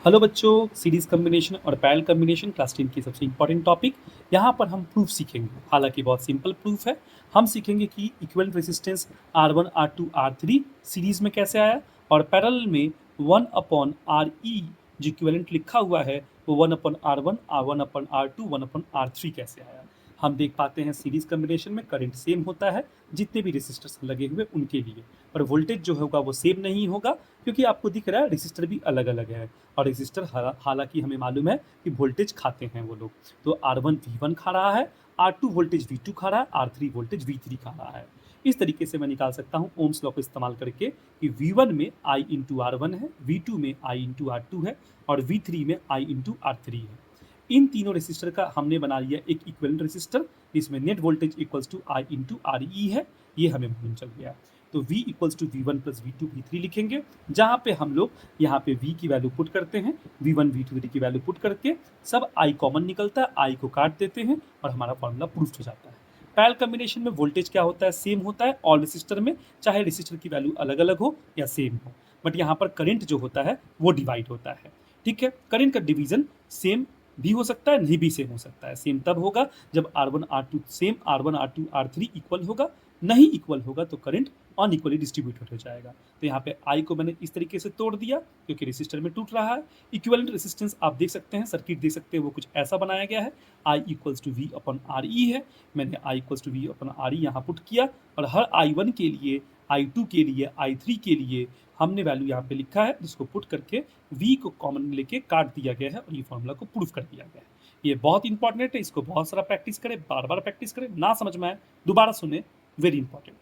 Hello बच्चों, series combination और parallel combination class 10 की सबसे इंपॉर्टेंट टॉपिक। यहाँ पर हम प्रूफ सीखेंगे। हालांकि बहुत सिंपल प्रूफ है। हम सीखेंगे कि equivalent resistance R1 R2 R3 series में कैसे आया और पैरेलल में 1/RE जो इक्विवेलेंट लिखा हुआ है वो 1/R1 1/R2 1/R3 कैसे आया। हम देख पाते हैं सीरीज कम्बिनेशन में करंट सेम होता है जितने भी रेसिस्टर्स लगे हुए उनके लिए, पर वोल्टेज जो होगा वो सेम नहीं होगा क्योंकि आपको दिख रहा है रेसिस्टर भी अलग अलग है। और रेजिस्टर हालांकि हमें मालूम है कि वोल्टेज खाते हैं वो लोग। तो R1 V1 खा रहा है, R2 वोल्टेज V2 खा रहा है, R3 वोल्टेज V3 खा रहा है। इस तरीके से मैं निकाल सकता हूँ ओम्स लॉ को इस्तेमाल करके कि V1 में I इंटू R1 है, V2 में I इंटू R2 है और V3 में I इंटू R3 है। इन तीनों रेसिस्टर का हमने बना लिया एक इक्विवेलेंट रेसिस्टर जिसमें net voltage equals to I into RE है। ये हमें मालूम चल गया। तो V equals to V1 plus V2 V3 लिखेंगे, जहाँ पे हम लोग यहाँ पे V की वैल्यू पुट करते हैं, V1 V2 V3 की वैल्यू पुट करके सब I कॉमन निकलता है, I को काट देते हैं और हमारा फॉर्मूला प्रूफ हो जाता है। पैरेलल कम्बिनेशन में वोल्टेज क्या होता है, सेम होता है ऑल रेसिस्टर में, चाहे रेसिस्टर की वैल्यू अलग अलग हो या सेम हो, बट यहाँ पर करंट जो होता है वो डिवाइड होता है। ठीक है, करंट का डिवीजन सेम भी हो सकता है, नहीं भी सेम हो सकता है। सेम तब होगा जब R1 R2 same R1 R2 R3 equal होगा, नहीं इक्वल होगा तो करंट अनइक्वली डिस्ट्रीब्यूटेड हो जाएगा। तो यहाँ पे I को मैंने इस तरीके से तोड़ दिया क्योंकि रेसिस्टर में टूट रहा है। इक्विवेलेंट रेसिस्टेंस आप देख सकते हैं, सर्किट देख सकते हैं, वो कुछ ऐसा बनाया गया है। I equals to V upon RE है, मैंने I equals to V upon RE यहाँ पुट किया और हर I1 के लिए, I2 के लिए, I3 के लिए हमने वैल्यू यहाँ पे लिखा है जिसको पुट करके V को कॉमन लेके काट दिया गया है और ये फॉर्मूला को प्रूफ कर दिया गया है। ये बहुत इंपॉर्टेंट है, इसको बहुत सारा प्रैक्टिस करें, बार बार प्रैक्टिस करें। ना समझ में आए दोबारा सुने, वेरी इंपॉर्टेंट।